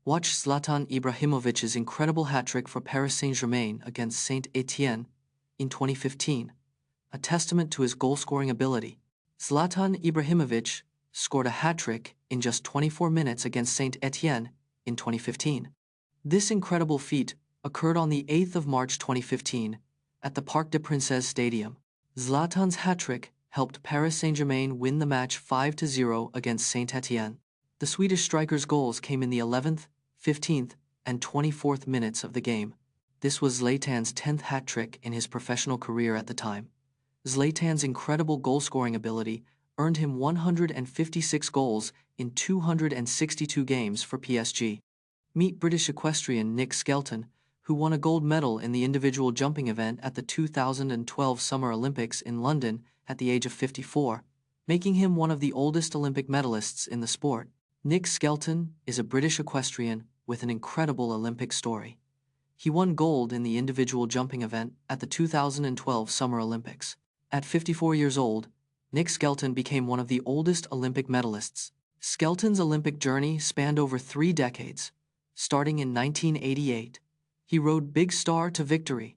Watch Zlatan Ibrahimovic's incredible hat-trick for Paris Saint-Germain against Saint-Étienne in 2015, a testament to his goal-scoring ability. Zlatan Ibrahimović scored a hat-trick in just 24 minutes against Saint-Étienne in 2015. This incredible feat occurred on the 8th of March 2015 at the Parc des Princes Stadium. Zlatan's hat-trick helped Paris Saint-Germain win the match 5-0 against Saint-Étienne. The Swedish striker's goals came in the 11th, 15th, and 24th minutes of the game. This was Zlatan's 10th hat-trick in his professional career at the time. Zlatan's incredible goal-scoring ability earned him 156 goals in 262 games for PSG. Meet British equestrian Nick Skelton, who won a gold medal in the individual jumping event at the 2012 Summer Olympics in London at the age of 54, making him one of the oldest Olympic medalists in the sport. Nick Skelton is a British equestrian with an incredible Olympic story. He won gold in the individual jumping event at the 2012 Summer Olympics. At 54 years old, Nick Skelton became one of the oldest Olympic medalists. Skelton's Olympic journey spanned over 3 decades. Starting in 1988, he rode Big Star to victory,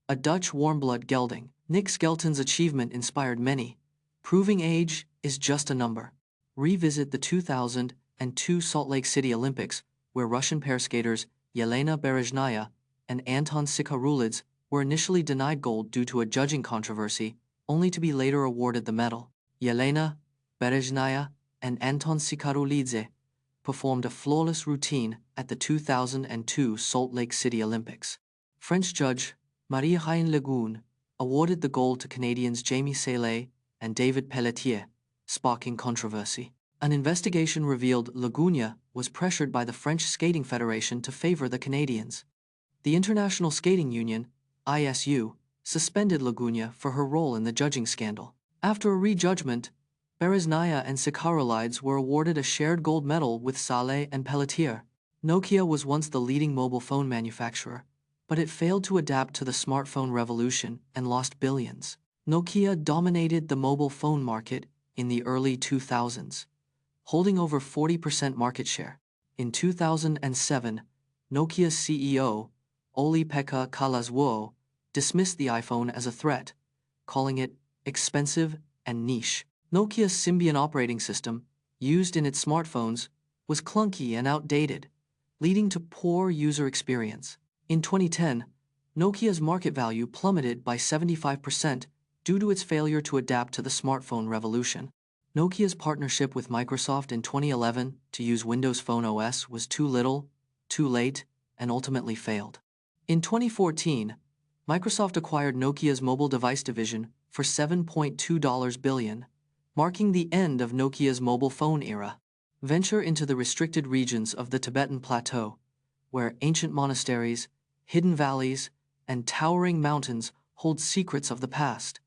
a Dutch warmblood gelding. Nick Skelton's achievement inspired many, proving age is just a number. Revisit the 2002 Salt Lake City Olympics, where Russian pair skaters Yelena Berezhnaya and Anton Sikharulidze were initially denied gold due to a judging controversy, only to be later awarded the medal. Yelena, Berezhnaya, and Anton Sikharulidze performed a flawless routine at the 2002 Salt Lake City Olympics. French judge Marie-Hélène Legoun awarded the gold to Canadians Jamie Salé and David Pelletier, sparking controversy. An investigation revealed Legoun was pressured by the French Skating Federation to favor the Canadians. The International Skating Union, ISU, suspended Legoun for her role in the judging scandal. After a re-judgment, Berezhnaya and Sikharulidze were awarded a shared gold medal with Salé and Pelletier. Nokia was once the leading mobile phone manufacturer, but it failed to adapt to the smartphone revolution and lost billions. Nokia dominated the mobile phone market in the early 2000s, holding over 40% market share. In 2007, Nokia's CEO, Olli-Pekka Kallasvuo, dismissed the iPhone as a threat, calling it expensive and niche. Nokia's Symbian operating system, used in its smartphones, was clunky and outdated, leading to poor user experience. In 2010, Nokia's market value plummeted by 75% due to its failure to adapt to the smartphone revolution. Nokia's partnership with Microsoft in 2011 to use Windows Phone OS was too little, too late, and ultimately failed. In 2014, Microsoft acquired Nokia's mobile device division for $7.2 billion, marking the end of Nokia's mobile phone era. Venture into the restricted regions of the Tibetan Plateau, where ancient monasteries, hidden valleys, and towering mountains hold secrets of the past,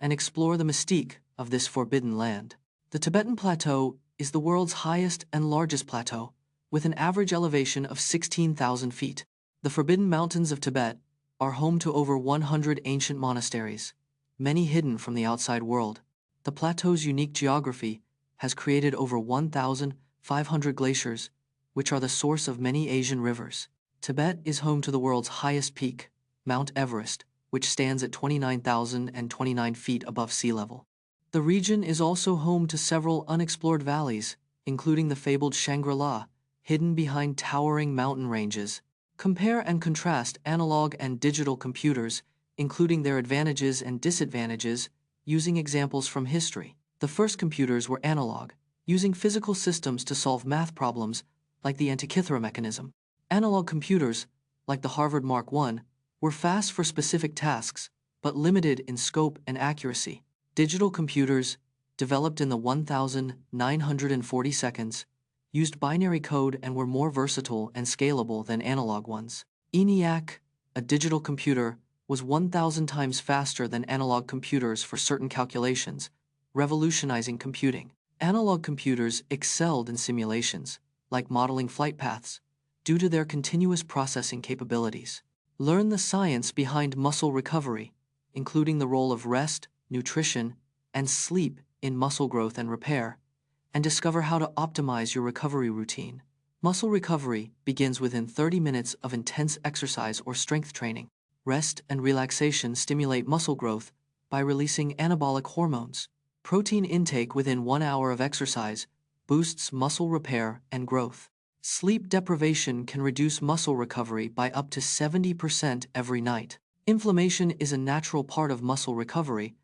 and explore the mystique of this forbidden land. The Tibetan Plateau is the world's highest and largest plateau, with an average elevation of 16,000 feet. The Forbidden Mountains of Tibet are home to over 100 ancient monasteries, many hidden from the outside world. The plateau's unique geography has created over 1,500 glaciers, which are the source of many Asian rivers. Tibet is home to the world's highest peak, Mount Everest, which stands at 29,029 feet above sea level. The region is also home to several unexplored valleys, including the fabled Shangri-La, hidden behind towering mountain ranges. Compare and contrast analog and digital computers, including their advantages and disadvantages, using examples from history. The first computers were analog, using physical systems to solve math problems like the Antikythera mechanism. Analog computers, like the Harvard Mark I, were fast for specific tasks, but limited in scope and accuracy. Digital computers, developed in the 1940 seconds, used binary code and were more versatile and scalable than analog ones. ENIAC, a digital computer, was 1,000 times faster than analog computers for certain calculations, revolutionizing computing. Analog computers excelled in simulations, like modeling flight paths, due to their continuous processing capabilities. Learn the science behind muscle recovery, including the role of rest, nutrition, and sleep in muscle growth and repair, and discover how to optimize your recovery routine. Muscle recovery begins within 30 minutes of intense exercise or strength training. Rest and relaxation stimulate muscle growth by releasing anabolic hormones. Protein intake within 1 hour of exercise boosts muscle repair and growth. Sleep deprivation can reduce muscle recovery by up to 70% every night. Inflammation is a natural part of muscle recovery,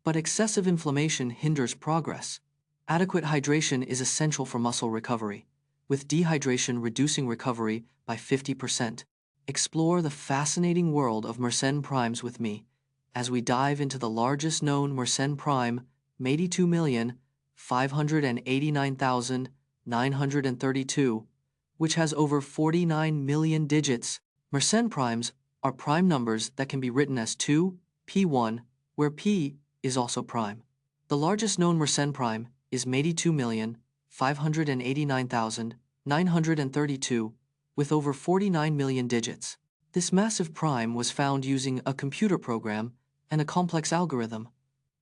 but excessive inflammation hinders progress. Adequate hydration is essential for muscle recovery, with dehydration reducing recovery by 50%. Explore the fascinating world of Mersenne primes with me as we dive into the largest known Mersenne prime, 82,589,932, which has over 49 million digits. Mersenne primes are prime numbers that can be written as 2, P1, where P is also prime. The largest known Mersenne prime is 82,589,932, with over 49 million digits. This massive prime was found using a computer program and a complex algorithm.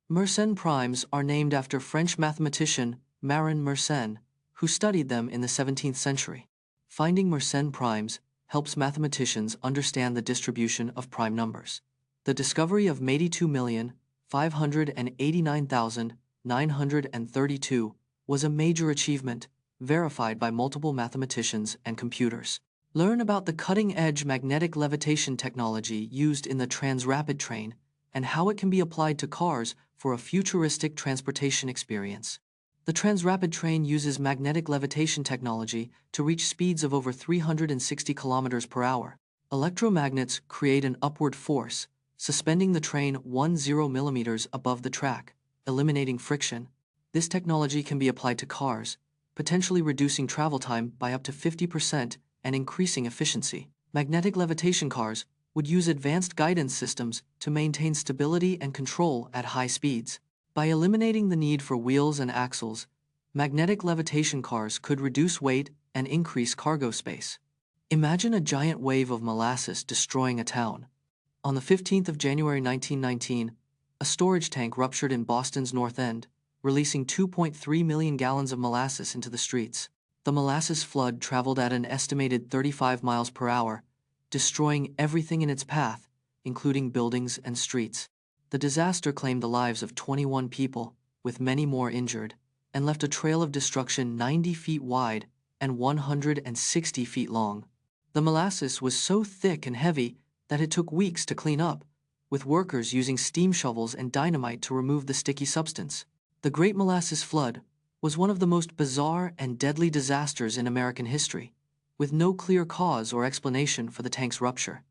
Mersenne primes are named after French mathematician Marin Mersenne, who studied them in the 17th century. Finding Mersenne primes helps mathematicians understand the distribution of prime numbers. The discovery of 82,589,932 was a major achievement, verified by multiple mathematicians and computers. Learn about the cutting-edge magnetic levitation technology used in the Transrapid train and how it can be applied to cars for a futuristic transportation experience. The Transrapid train uses magnetic levitation technology to reach speeds of over 360 kilometers per hour. Electromagnets create an upward force, suspending the train 10 millimeters above the track, eliminating friction. This technology can be applied to cars, potentially reducing travel time by up to 50% and increasing efficiency. Magnetic levitation cars would use advanced guidance systems to maintain stability and control at high speeds. By eliminating the need for wheels and axles, magnetic levitation cars could reduce weight and increase cargo space. Imagine a giant wave of molasses destroying a town. On the 15th of January 1919, a storage tank ruptured in Boston's North End, releasing 2.3 million gallons of molasses into the streets. The molasses flood traveled at an estimated 35 miles per hour, destroying everything in its path, including buildings and streets. The disaster claimed the lives of 21 people, with many more injured, and left a trail of destruction 90 feet wide and 160 feet long. The molasses was so thick and heavy that it took weeks to clean up, with workers using steam shovels and dynamite to remove the sticky substance. The Great Molasses Flood was one of the most bizarre and deadly disasters in American history, with no clear cause or explanation for the tank's rupture.